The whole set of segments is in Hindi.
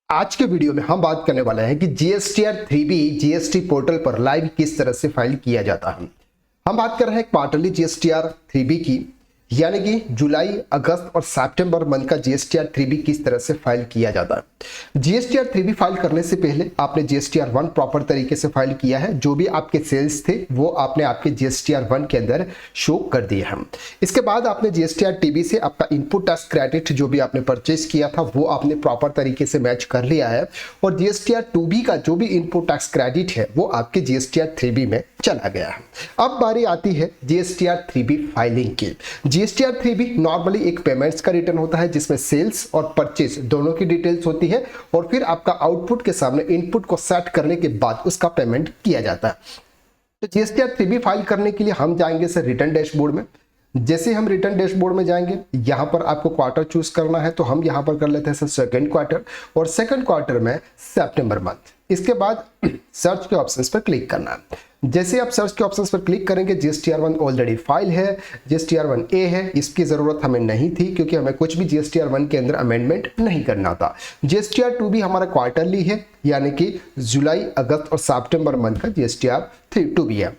आज के वीडियो में हम बात करने वाले हैं कि जीएसटीआर 3B जीएसटी पोर्टल पर लाइव किस तरह से फाइल किया जाता है। हम बात कर रहे हैं क्वार्टरली जीएसटीआर 3B की, यानी कि जुलाई, अगस्त और सितंबर मंथ का जीएसटीआर 3B किस तरह से फाइल किया जाता है। जीएसटीआर 3B फाइल करने से पहले आपने जीएसटीआर 1 प्रॉपर तरीके से फाइल किया है। जो भी आपके सेल्स थे वो आपने आपके जीएसटीआर 1 के अंदर शो कर दिए हैं। इसके बाद आपने जीएसटीआर 3B से आपका इनपुट टैक्स क्रेडिट जो भी आपने परचेज किया था वो आपने प्रॉपर तरीके से मैच कर लिया है, और जीएसटीआर 2B का जो भी इनपुट टैक्स क्रेडिट है वो आपके जीएसटीआर 3B में चला गया है। अब बारी आती है जीएसटीआर 3B फाइलिंग की। जीएसटीआर 3B नॉर्मली एक पेमेंट्स का रिटर्न होता है जिसमें सेल्स और परचेज दोनों की डिटेल्स होती है, और फिर आपका आउटपुट के सामने इनपुट को सेट करने के बाद उसका पेमेंट किया जाता है। तो जीएसटीआर 3B फाइल करने के लिए हम जाएंगे सर रिटर्न डैशबोर्ड में। जैसे हम रिटर्न डैशबोर्ड में जाएंगे, यहां पर आपको क्वार्टर चूज करना है, तो हम यहां पर कर लेते हैं सर सेकंड क्वार्टर, और सेकंड क्वार्टर में सितंबर मंथ। इसके बाद सर्च के ऑप्शंस पर क्लिक करना है। जैसे आप सर्च के ऑप्शंस पर क्लिक करेंगे, जीएसटीआर 1 ऑलरेडी फाइल है, जीएसटीआर 1A है, इसकी जरूरत हमें नहीं थी क्योंकि हमें कुछ भी जीएसटीआर 1 के अंदर अमेंडमेंट नहीं करना था। जीएसटीआर 2B हमारा क्वार्टरली है, यानी कि जुलाई, अगस्त और सितंबर मंथ का जीएसटीआर 2B है।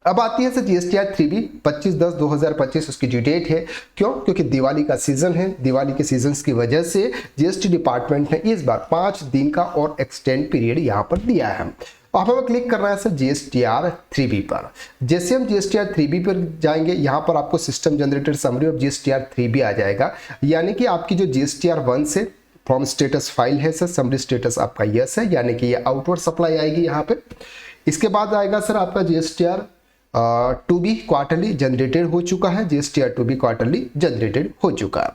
अब आती है सर जीएसटीआर 3B 25/10/2025 उसकी ड्यू डेट है। क्यों? क्योंकि दिवाली का सीजन है। दिवाली के सीजन की वजह से जीएसटी डिपार्टमेंट ने इस बार 5 दिन का और एक्सटेंड पीरियड यहाँ पर दिया है। अब हमें क्लिक करना है सर जीएसटीआर 3B पर। जैसे हम जीएसटीआर 3B पर जाएंगे, यहाँ पर आपको system generated summary of GSTR 3B आ जाएगा, यानी कि आपकी जो जीएसटीआर 1 से फॉर्म स्टेटस फाइल है सर, समरी स्टेटस आपका यस है, यानी कि ये आउटवर्ड सप्लाई आएगी यहाँ पे। इसके बाद आएगा सर आपका जीएसटीआर 2B क्वार्टरली जनरेटेड हो चुका है, जीएसटीआर 2B क्वार्टरली जनरेटेड हो चुका है।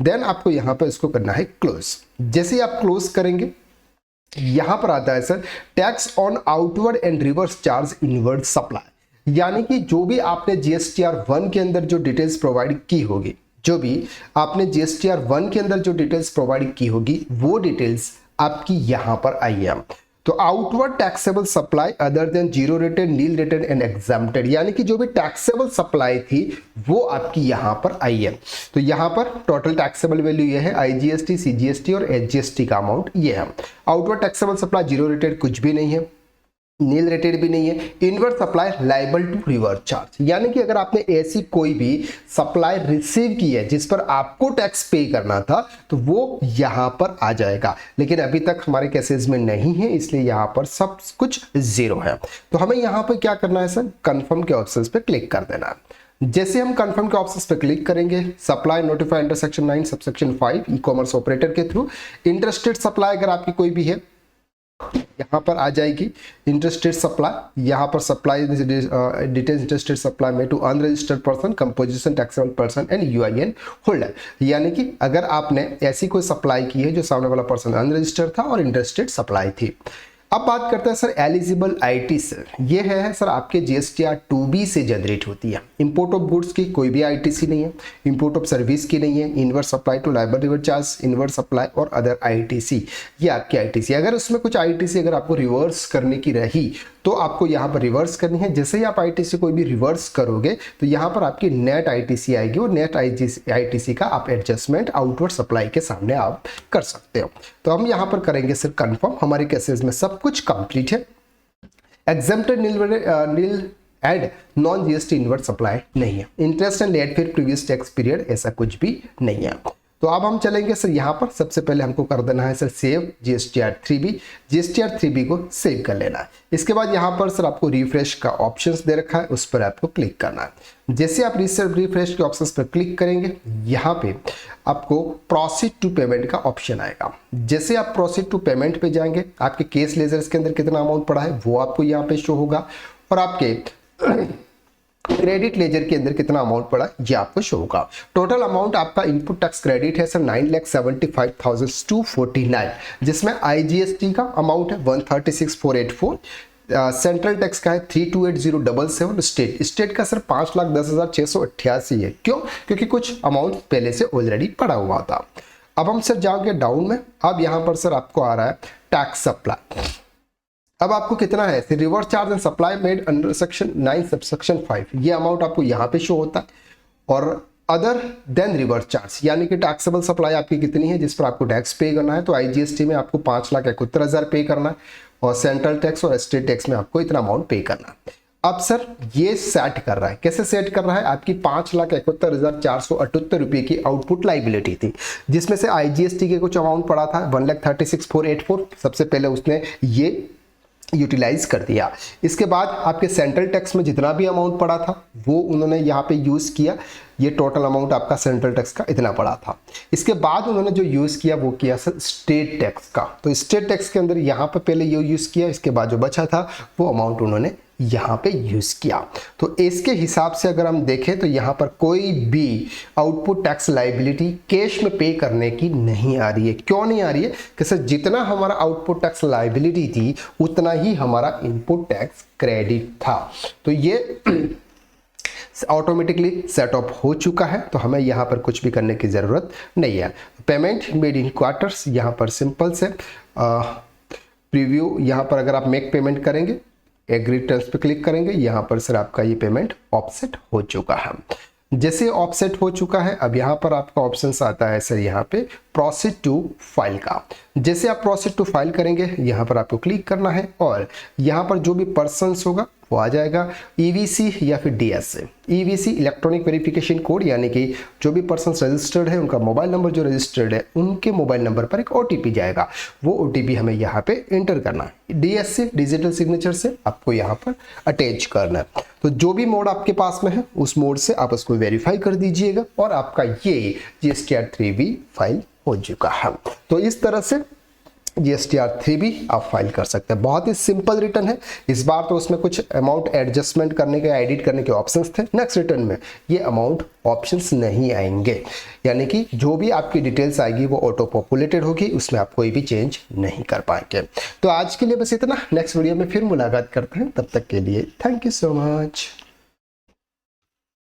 देन आपको यहाँ पर इसको करना है क्लोज। जैसे ही आप क्लोज करेंगे, यहां पर आता है sir tax on outward and reverse charge inward supply, यानी कि जो भी आपने जीएसटीआर 1 के अंदर जो डिटेल्स प्रोवाइड की होगी, जो भी आपने जीएसटीआर 1 के अंदर जो डिटेल्स प्रोवाइड की होगी वो डिटेल्स आपकी यहां पर आई है। तो outward taxable supply other than zero rated, nil rated and exempted, यानी कि जो भी टैक्सेबल सप्लाई थी वो आपकी यहां पर आई है। तो यहां पर टोटल टैक्सेबल वैल्यू ये है, आईजीएसटी, सीजीएसटी और एचजीएसटी का अमाउंट ये है। Outward taxable supply zero rated कुछ भी नहीं है, नील रेटेड भी नहीं है। Inward supply liable to reverse charge, यानी कि अगर आपने ऐसी कोई भी सप्लाई रिसीव की है जिस पर आपको टैक्स पे करना था तो वो यहां पर आ जाएगा, लेकिन अभी तक हमारे केसेस में नहीं है, इसलिए यहां पर सब कुछ जीरो है। तो हमें यहां पर क्या करना है सर, कंफर्म के ऑप्शंस पे क्लिक कर देना है। जैसे हम कंफर्म के ऑप्शंस पे क्लिक करेंगे, supply notify under section 9 subsection 5 e commerce operator के थ्रू, इंटरेस्टेड सप्लाई अगर आपकी कोई भी है यहां पर आ जाएगी। इंटरेस्टेड सप्लाई, यहां पर सप्लाई डिटेल्स इंटरेस्टेड सप्लाई में to unregistered person, composition taxable person and UIN holder, यानी कि अगर आपने ऐसी कोई सप्लाई की है जो सामने वाला पर्सन अनरजिस्टर्ड था और इंटरेस्टेड सप्लाई थी। अब बात करते हैं सर एलिजिबल आईटी से। ये है सर आपके जीएसटीआर 2B से जनरेट होती है। इंपोर्ट ऑफ गुड्स की कोई भी आईटीसी नहीं है, इंपोर्ट ऑफ सर्विस की नहीं है, inward supply to liable reverse charge, inward supply और अदर आईटीसी, ये आपकी आईटीसी। अगर उसमें कुछ आईटीसी अगर आपको रिवर्स करने की रही तो आपको यहाँ पर रिवर्स करनी है। जैसे ही आप आईटीसी कोई भी रिवर्स करोगे तो यहाँ पर आपकी नेट आईटीसी आएगी, और नेट आईटीसी का आप एडजस्टमेंट आउटवर्ड सप्लाई के सामने आप कर सकते हो। तो हम यहाँ पर करेंगे सर कंफर्म। हमारे केसेस में सब कुछ कंप्लीट है। Exempted nil and non GST inward supply नहीं है। इंटरेस्ट एंड लेट फिर प्रीवियस टैक्स पीरियड ऐसा कुछ भी नहीं है। तो अब हम चलेंगे सर यहाँ पर, सबसे पहले हमको कर देना है sir save GSTR 3B। GSTR 3B को सेव कर लेना है। इसके बाद यहाँ पर सर आपको रिफ्रेश का ऑप्शंस दे रखा है, उस पर आपको क्लिक करना है। जैसे आप रिफ्रेश के ऑप्शंस पर क्लिक करेंगे, यहाँ पे आपको प्रोसीड टू पेमेंट का ऑप्शन आएगा। जैसे आप प्रोसीड टू पेमेंट पे जाएंगे, आपके केस लेजर्स के अंदर कितना अमाउंट पड़ा है वो आपको यहाँ पे शो होगा, और आपके क्रेडिट लेजर के अंदर कितना अमाउंट पड़ा ये आपको शो होगा। टोटल अमाउंट आपका इनपुट टैक्स क्रेडिट है सर 9,75,249, जिसमें आईजीएसटी का अमाउंट है 136,484, सेंट्रल टैक्स का है 328,077, स्टेट का सर 5,10,688 है। क्यों? क्योंकि कुछ अमाउंट पहले से ऑलरेडी पड़ा हुआ था। अब हम सर जाओगे डाउन में। अब यहाँ पर सर आपको आ रहा है टैक्स सप्लाई। अब आपको कितना है, reverse charge and supply made under section 9 subsection 5, ये अमाउंट आपको यहाँ पे शो होता है, और अदर देन रिवर्स चार्ज, यानी कि टैक्सेबल सप्लाई आपकी कितनी है जिस पर आपको टैक्स पे करना है, तो आईजीएसटी में आपको 5,71,000 पे करना है और सेंट्रल टैक्स और स्टेट टैक्स में आपको इतना अमाउंट पे करना है। अब सर ये सेट कर रहा है, कैसे सेट कर रहा है, आपकी 5,71,478 रुपये की आउटपुट लाइबिलिटी थी, जिसमें से आईजीएसटी के कुछ अमाउंट पड़ा था 1,36,484, सबसे पहले उसने ये यूटिलाइज कर दिया। इसके बाद आपके सेंट्रल टैक्स में जितना भी अमाउंट पड़ा था वो उन्होंने यहाँ पे यूज़ किया, ये टोटल अमाउंट आपका सेंट्रल टैक्स का इतना पड़ा था। इसके बाद उन्होंने जो यूज़ किया वो किया सर स्टेट टैक्स का, तो स्टेट टैक्स के अंदर यहाँ पे पहले ये यूज़ किया, इसके बाद जो बचा था वो अमाउंट उन्होंने यहाँ पे यूज़ किया। तो इसके हिसाब से अगर हम देखें तो यहाँ पर कोई भी आउटपुट टैक्स लाइबिलिटी कैश में पे करने की नहीं आ रही है। क्यों नहीं आ रही है कि सर जितना हमारा आउटपुट टैक्स लाइबिलिटी थी उतना ही हमारा इनपुट टैक्स क्रेडिट था, तो ये ऑटोमेटिकली सेट ऑफ हो चुका है, तो हमें यहाँ पर कुछ भी करने की ज़रूरत नहीं है। पेमेंट मेड इन क्वार्टर्स, यहाँ पर सिंपल से प्रीव्यू, यहाँ पर अगर आप मेक पेमेंट करेंगे एग्री टर्म्स पे क्लिक करेंगे, यहाँ पर सर आपका ये पेमेंट ऑफसेट हो चुका है। जैसे ऑफसेट हो चुका है अब यहाँ पर आपका ऑप्शन आता है सर यहाँ पे प्रोसीड टू फाइल का। जैसे आप प्रोसीड टू फाइल करेंगे यहाँ पर आपको क्लिक करना है और यहाँ पर जो भी पर्सन्स होगा वो आ जाएगा, ईवीसी या फिर DSA. EVC electronic verification code, यानी कि जो भी पर्सन्स रजिस्टर्ड है उनका मोबाइल नंबर जो रजिस्टर्ड है उनके मोबाइल नंबर पर एक ओटीपी जाएगा, वो ओटीपी हमें यहाँ पे एंटर करना है। डीएसए डिजिटल सिग्नेचर से आपको यहाँ पर अटैच करना है, तो जो भी मोड आपके पास में है उस मोड से आप उसको वेरीफाई कर दीजिएगा और आपका ये GSTR 3B फाइल हो चुका है। तो इस तरह से GSTR 3B आप फाइल कर सकते हैं। बहुत ही सिंपल रिटर्न है, इस बार तो उसमें कुछ अमाउंट एडजस्टमेंट करने के एडिट करने के ऑप्शंस थे, नेक्स्ट रिटर्न में ये अमाउंट ऑप्शंस नहीं आएंगे, यानी कि जो भी आपकी डिटेल्स आएगी वो ऑटो पॉपुलेटेड होगी, उसमें आप कोई भी चेंज नहीं कर पाएंगे। तो आज के लिए बस इतना, नेक्स्ट वीडियो में फिर मुलाकात करते हैं, तब तक के लिए थैंक यू सो मच।